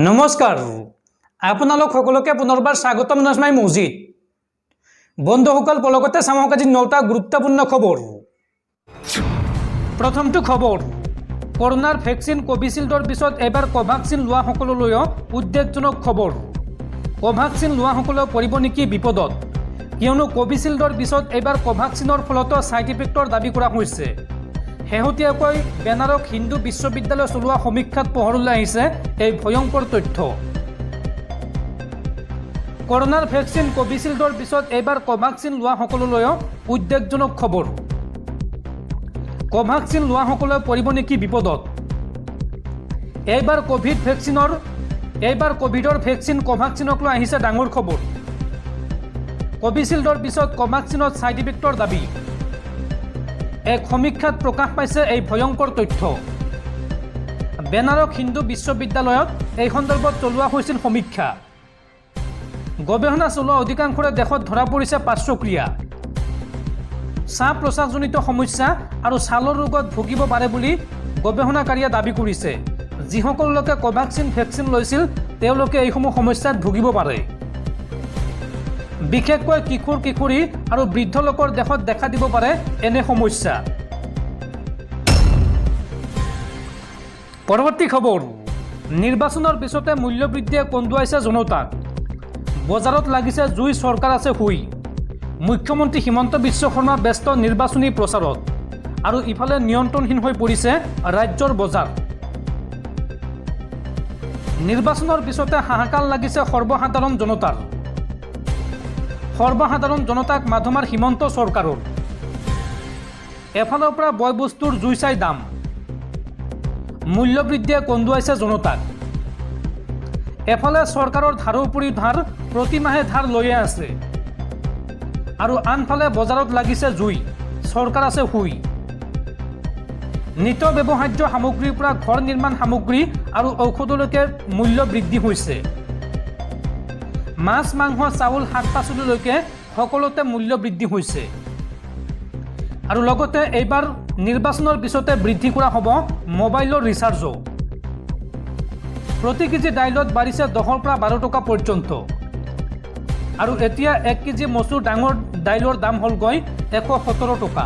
নমস্কাৰ আপোনালোক সকলোকে পুনৰবাৰ স্বাগতম জনাই মজিদ বন্ধুসকল পলকতে চামক আজি 9টা গুৰুত্বপূৰ্ণ খবৰ। প্ৰথমটো খবৰ, কৰোনাৰ ভেকচিন কোভিচিল্ডৰ পিছত এবাৰ কোভাক্সিন লোৱা সকললৈ উদ্বেগজনক খবৰ। কোভাক্সিন লোৱা সকলে পৰিব নেকি বিপদত, কিয়নো কোভিচিল্ডৰ পিছত এবাৰ কোভাক্সিনৰ ফলত সাইড ইফেক্টৰ দাবী কৰা হৈছে। শেহতীয়াকৈ বেনাৰস হিন্দু বিশ্ববিদ্যালয় চলোৱা সমীক্ষাত পোহৰলৈ আহিছে এই ভয়ংকৰ তথ্য। কৰোনাৰ ভেকচিন কোভিচিল্ডৰ পিছত এইবাৰ কোভাক্সিন লোৱা সকললৈ উদ্বেগজনক খবৰ। কোভাক্সিন লোৱা সকলে পৰিব নেকি বিপদত। এইবাৰ কোভিডৰ ভেকচিন কোভাক্সিনক লৈ আহিছে ডাঙৰ খবৰ। কোভিচিল্ডৰ পিছত কোভাক্সিনত সাইড ইফেক্টৰ দাবী। এক সমীক্ষাত প্ৰকাশ পাইছে এই ভয়ংকৰ তথ্য। বেনাৰস হিন্দু বিশ্ববিদ্যালয়ত এই সন্দৰ্ভত চলোৱা হৈছিল সমীক্ষা। গৱেষণা চলোৱা অধিকাংশৰে দেশত ধৰা পৰিছে পাৰ্শ্বক্ৰিয়া, শ্বাস প্ৰশ্বাসজনিত সমস্যা আৰু ছালৰ ৰোগত ভুগিব পাৰে বুলি গৱেষণাকাৰীয়ে দাবী কৰিছে। যিসকল লোকে কোভাক্সিন ভেকচিন লৈছিল তেওঁলোকে এইসমূহ সমস্যাত ভুগিব পাৰে। বিশেষকৈ কিশোৰ কিশোৰী আৰু বৃদ্ধ লোকৰ দেশত দেখা দিব পাৰে এনে সমস্যা। পৰৱৰ্তী খবৰ, নিৰ্বাচনৰ পিছতে মূল্যবৃদ্ধিয়ে কন্দুৱাইছে জনতাক। বজাৰত লাগিছে জুই, চৰকাৰ আছে শুই। মুখ্যমন্ত্ৰী হিমন্ত বিশ্ব শৰ্মা ব্যস্ত নিৰ্বাচনী প্ৰচাৰত, আৰু ইফালে নিয়ন্ত্ৰণহীন হৈ পৰিছে ৰাজ্যৰ বজাৰ। নিৰ্বাচনৰ পিছতে হাহাকাৰ লাগিছে সৰ্বসাধাৰণ জনতাৰ। সৰ্বসাধাৰণ জনতাক মাধমাৰ হিমন্ত চৰকাৰৰ। এফালৰ পৰা বয় বস্তুৰ জুই চাই দাম, মূল্যবৃদ্ধিয়ে কন্দুৱাইছে জনতাক। এফালে চৰকাৰৰ ধাৰৰ উপৰি ধাৰ, প্ৰতিমাহে ধাৰ লৈয়ে আছে, আৰু আনফালে বজাৰত লাগিছে জুই, চৰকাৰ আছে শুই। নিত্য ব্যৱহাৰ্য সামগ্ৰীৰ পৰা ঘৰ নিৰ্মাণ সামগ্ৰী আৰু ঔষধলৈকে মূল্য বৃদ্ধি হৈছে। মাছ, মাংস, চাউল, শাক পাচলিলৈকে সকলোতে মূল্য বৃদ্ধি হৈছে। আৰু লগতে এইবাৰ নিৰ্বাচনৰ পিছতে বৃদ্ধি কৰা হ'ব মোবাইলৰ ৰিচাৰ্জো। প্ৰতি কেজি দাইলত বাঢ়িছে 10ৰ পৰা 12 টকা পৰ্যন্ত। আৰু এতিয়া 1 কেজি মচুৰ ডাঙৰ দাইলৰ দাম হ'লগৈ 117 টকা।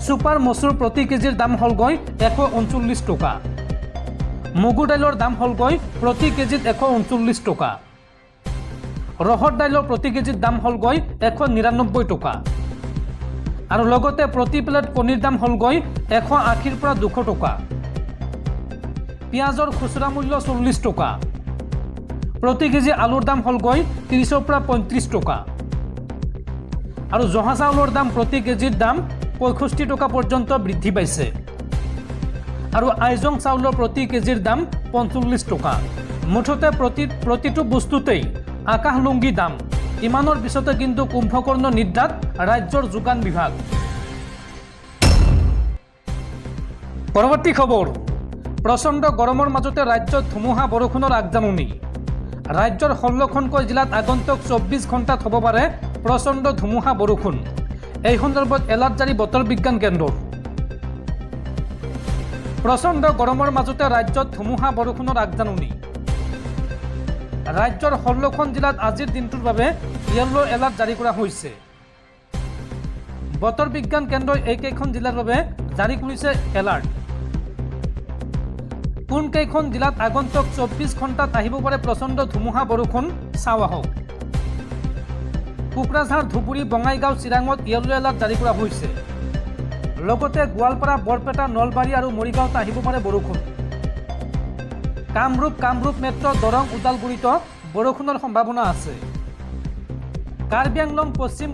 ছুপাৰ মচুৰ প্ৰতি কেজিৰ দাম হ'লগৈ 139 টকা। মগুৰ দাইলৰ দাম হ'লগৈ প্ৰতি কেজিত 139 টকা। ৰহৰ দাইলৰ প্ৰতি কেজিত দাম হ'লগৈ 199 টকা। আৰু লগতে প্ৰতি প্লেট কণীৰ দাম হ'লগৈ 180ৰ পৰা 200 টকা। পিঁয়াজৰ খুচুৰা মূল্য 40 টকা। প্ৰতি কেজি আলুৰ দাম হ'লগৈ 30ৰ পৰা 35 টকা। আৰু জহা চাউলৰ দাম প্ৰতি কেজিৰ দাম 65 টকা পৰ্যন্ত বৃদ্ধি পাইছে। আৰু আইজং চাউলৰ প্ৰতি কেজিৰ দাম 45 টকা। মুঠতে প্ৰতিটো বস্তুতেই আকাশলুংগী দাম। ইমানৰ পিছতে কিন্তু কুম্ভকৰ্ণ নিদ্ৰাত ৰাজ্যৰ যোগান বিভাগ। পৰৱৰ্তী খবৰ, প্ৰচণ্ড গৰমৰ মাজতে ৰাজ্যত ধুমুহা বৰষুণৰ আগজাননী। ৰাজ্যৰ 16খনকৈ জিলাত আগন্তুক 24 ঘণ্টাত হ'ব পাৰে প্ৰচণ্ড ধুমুহা বৰষুণ। এই সন্দৰ্ভত এলাৰ্ট জাৰি বতৰ বিজ্ঞান কেন্দ্ৰৰ। প্ৰচণ্ড গৰমৰ মাজতে ৰাজ্যত ধুমুহা বৰষুণৰ আগজাননী। ৰাজ্যৰ 16খন জিলাত আজিৰ দিনটোৰ বাবে য়েল্লো এলাৰ্ট জাৰি কৰা হৈছে। বতৰ বিজ্ঞান কেন্দ্ৰই এইকেইখন জিলাৰ বাবে জাৰি কৰিছে এলাৰ্ট। কোনকেইখন জিলাত আগন্তুক 24 ঘণ্টাত আহিব পাৰে প্ৰচণ্ড ধুমুহা বৰষুণ চাওঁ আহক। কোকৰাঝাৰ, ধুবুৰী, বঙাইগাঁও, চিৰাঙত য়েল্লো এলাৰ্ট জাৰি কৰা হৈছে। লগতে গোৱালপাৰা, বৰপেটা, নলবাৰী আৰু মৰিগাঁৱত আহিব পাৰে বৰষুণ। কামৰূপ মেট্ৰ, দৰং, ওদালগুৰিতো বৰষুণৰ সম্ভাৱনা আছে। কাৰ্বি আংলং, পশ্চিম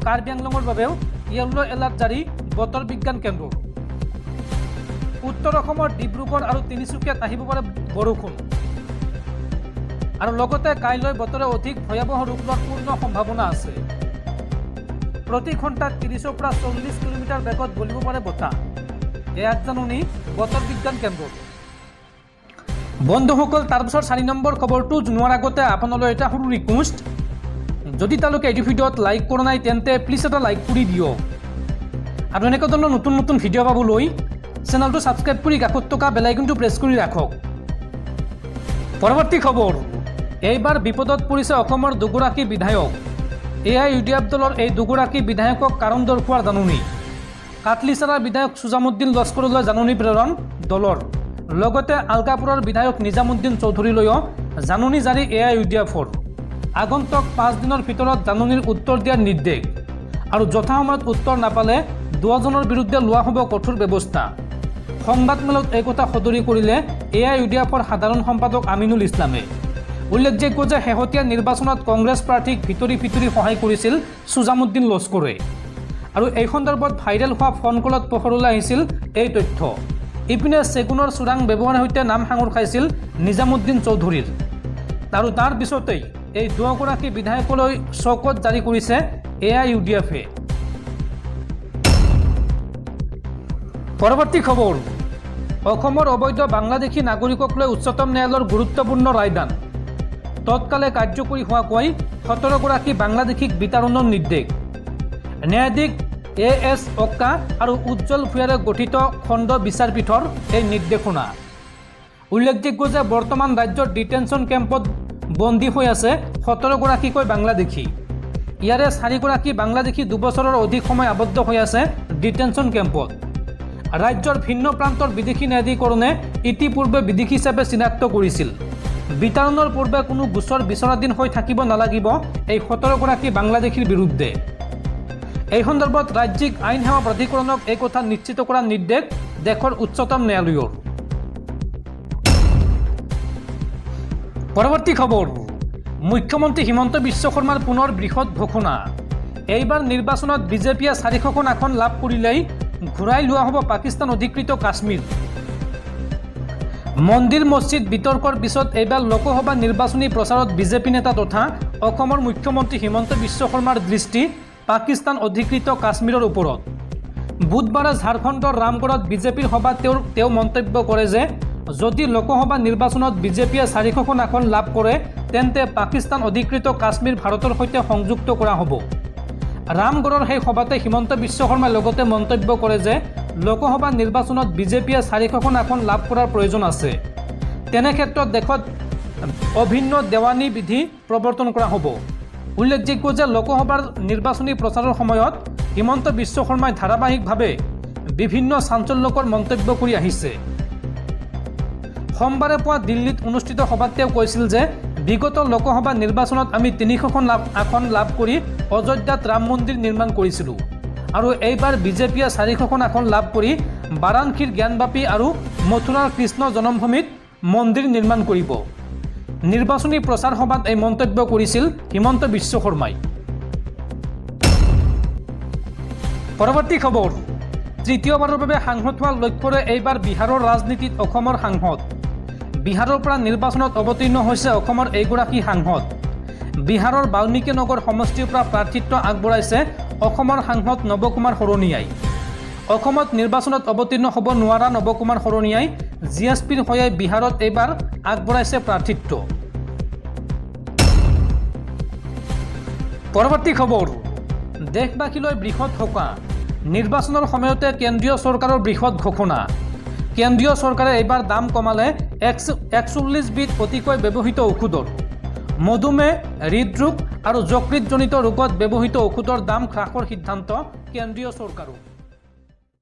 কাৰ্বি আংলঙৰ বাবেও য়েল্লো এলাৰ্ট জাৰি বতৰ বিজ্ঞান কেন্দ্ৰৰ। উত্তৰ অসমৰ ডিব্ৰুগড় আৰু তিনিচুকীয়াত আহিব পাৰে বৰষুণ। আৰু লগতে কাইলৈ বতৰে অধিক ভয়াৱহ ৰূপ লোৱাৰ পূৰ্ণ সম্ভাৱনা আছে। প্ৰতি ঘণ্টাত 30ৰ পৰা 40 কিলোমিটাৰ বেগত বলিব পাৰে বতাহ। এই আগজাননী বতৰ বিজ্ঞান কেন্দ্ৰৰ। বন্ধুসকল, তাৰপিছত 4 নম্বৰ খবৰটো জনোৱাৰ আগতে আপোনালৈ এটা সৰু ৰিকুৱেষ্ট, যদি তেওঁলোকে এইটো ভিডিঅ'ত লাইক কৰা নাই তেন্তে প্লিজ এটা লাইক কৰি দিয়ক। আৰু এনেকুৱা ধৰণৰ নতুন নতুন ভিডিঅ' পাবলৈ চেনেলটো ছাবস্ক্ৰাইব কৰি কাষত থকা বেল আইকনটো প্ৰেছ কৰি ৰাখক। পৰৱৰ্তী খবৰ, এইবাৰ বিপদত পৰিছে অসমৰ দুগৰাকী বিধায়ক। AIUDF দলৰ এই দুগৰাকী বিধায়কক কাৰণ দৰ্শোৱাৰ জাননী। কাটলিচাৰাৰ বিধায়ক সুজামুদ্দিন লস্কৰলৈ জাননী প্ৰেৰণ দলৰ। লগতে আলকাপুৰৰ বিধায়ক নিজামুদ্দিন চৌধুৰীলৈও জাননী জাৰি AIUDFৰ। আগন্তুক 5 দিনৰ ভিতৰত জাননীৰ উত্তৰ দিয়াৰ নিৰ্দেশ আৰু যথাসময়ত উত্তৰ নাপালে দুজনৰ বিৰুদ্ধে লোৱা হ'ব কঠোৰ ব্যৱস্থা। সংবাদমেলত এই কথা সদৰি কৰিলে AIUDFৰ সাধাৰণ সম্পাদক আমিনুল ইছলামে। উল্লেখযোগ্য যে শেহতীয়া নিৰ্বাচনত কংগ্ৰেছ প্ৰাৰ্থীক ভিতৰি সহায় কৰিছিল সুজামুদ্দিন লস্কৰে আৰু এই সন্দৰ্ভত ভাইৰেল হোৱা ফোন কলত পোহৰলৈ আহিছিল এই তথ্য। ইপিনে চেগুনৰ চোৰাং ব্যৱহাৰৰ সৈতে নাম সাঙুৰ খাইছিল নিজামুদ্দিন চৌধুৰীৰ আৰু তাৰ পিছতেই এই দুগৰাকী বিধায়কলৈ চৌকত জাৰি কৰিছে AIUDFে। পৰৱৰ্তী খবৰ, অসমৰ অবৈধ বাংলাদেশী নাগৰিকক লৈ উচ্চতম ন্যায়ালয়ৰ গুৰুত্বপূৰ্ণ ৰায়দান। তৎকালে কাৰ্যকৰী হোৱাকৈ 17গৰাকী বাংলাদেশীক বিতৰণৰ নিৰ্দেশ। ন্যায়াধীশ AS অক্কা আৰু উজ্জ্বল ভূঞাৰে গঠিত খণ্ড বিচাৰপীঠৰ এই নিৰ্দেশনা। উল্লেখযোগ্য যে বৰ্তমান ৰাজ্যৰ ডিটেনশ্যন কেম্পত বন্দী হৈ আছে 17গৰাকীকৈ বাংলাদেশী। ইয়াৰে 4গৰাকী বাংলাদেশী 2 বছৰৰ অধিক সময় আবদ্ধ হৈ আছে ডিটেনশ্যন কেম্পত। ৰাজ্যৰ ভিন্ন প্ৰান্তৰ বিদেশী ন্যায়াধীকৰণে ইতিপূৰ্বে বিদেশী হিচাপে চিনাক্ত কৰিছিল। বিতৰণৰ পূৰ্বে কোনো গোচৰ বিচৰাধীন হৈ থাকিব নালাগিব এই 17গৰাকী বাংলাদেশীৰ বিৰুদ্ধে। এই সন্দৰ্ভত ৰাজ্যিক আইন সেৱা প্ৰাধিকৰণক এই কথা নিশ্চিত কৰাৰ নিৰ্দেশ দেশৰ উচ্চতম ন্যায়ালয়ৰ। পৰৱৰ্তী খবৰ, মুখ্যমন্ত্ৰী হিমন্ত বিশ্ব শৰ্মাৰ পুনৰ বৃহৎ ঘোষণা। এইবাৰ নিৰ্বাচনত বিজেপিয়ে 400খন আসন লাভ কৰিলেই ঘূৰাই লোৱা হ'ব পাকিস্তান অধিকৃত কাশ্মীৰ। মন্দিৰ মছজিদ বিতৰ্কৰ পিছত এইবাৰ লোকসভা নিৰ্বাচনী প্ৰচাৰত বিজেপি নেতা তথা অসমৰ মুখ্যমন্ত্ৰী হিমন্ত বিশ্ব শৰ্মাৰ দৃষ্টি পাকিস্তান অধিকৃত কাশ্মীৰৰ ওপৰত। বুধবাৰে ঝাৰখণ্ডৰ ৰামগড়ত বিজেপিৰ সভাত তেওঁ মন্তব্য কৰে যে যদি লোকসভা নিৰ্বাচনত বিজেপিয়ে 400খন আসন লাভ কৰে তেন্তে পাকিস্তান অধিকৃত কাশ্মীৰ ভাৰতৰ সৈতে সংযুক্ত কৰা হ'ব। ৰামগড়ৰ সেই সভাতে হিমন্ত বিশ্ব শৰ্মাই লগতে মন্তব্য কৰে যে লোকসভা নিৰ্বাচনত বিজেপিয়ে 400খন আসন লাভ কৰাৰ প্ৰয়োজন আছে। তেনে ক্ষেত্ৰত দেশত অভিন্ন দেৱানী বিধি প্ৰৱৰ্তন কৰা হ'ব। উল্লেখযোগ্য যে লোকসভাৰ নিৰ্বাচনী প্ৰচাৰৰ সময়ত হিমন্ত বিশ্ব শৰ্মাই ধাৰাবাহিকভাৱে বিভিন্ন চাঞ্চল্যকৰ মন্তব্য কৰি আহিছে। সোমবাৰে পুৱা দিল্লীত অনুষ্ঠিত সভাত তেওঁ কৈছিল যে বিগত লোকসভা নিৰ্বাচনত আমি 300খন আসন লাভ কৰি অযোধ্যাত ৰাম মন্দিৰ নিৰ্মাণ কৰিছিলোঁ আৰু এইবাৰ বিজেপিয়ে 400খন আসন লাভ কৰি বাৰাণসীৰ জ্ঞানবাপী আৰু মথুৰাৰ কৃষ্ণ জন্মভূমিত মন্দিৰ নিৰ্মাণ কৰিব। নিৰ্বাচনী প্ৰচাৰ সভাত এই মন্তব্য কৰিছিল হিমন্ত বিশ্ব শৰ্মাই। পৰৱৰ্তী খবৰ, তৃতীয়বাৰৰ বাবে সাংসদ হোৱাৰ লক্ষ্যৰে এইবাৰ বিহাৰৰ ৰাজনীতিত অসমৰ সাংসদ। বিহাৰৰ পৰা নিৰ্বাচনত অৱতীৰ্ণ হৈছে অসমৰ এইগৰাকী সাংসদ। বিহাৰৰ বাল্মীকি নগৰ সমষ্টিৰ পৰা প্ৰাৰ্থিত্ব আগবঢ়াইছে অসমৰ সাংসদ নৱকুমাৰ শৰণীয়াই। অসমত নিৰ্বাচনত অৱতীৰ্ণ হ'ব নোৱাৰা নৱকুমাৰ শৰণীয়াই GSPৰ হৈ বিহাৰত এইবাৰ আগবঢ়াইছে প্ৰাৰ্থিত্ব। পৰৱৰ্তী খবৰ, দেশবাসীলৈ বৃহৎ সকাহ। নিৰ্বাচনৰ সময়তে কেন্দ্ৰীয় চৰকাৰৰ বৃহৎ ঘোষণা। কেন্দ্ৰীয় চৰকাৰে এইবাৰ দাম কমালে 41 বিধ অতিকৈ ব্যৱহৃত ঔষধৰ। মধুমেহ, হৃদৰোগ আৰু যকৃতজনিত ৰোগত ব্যৱহৃত ঔষধৰ দাম হ্ৰাসৰ সিদ্ধান্ত কেন্দ্ৰীয় চৰকাৰৰ।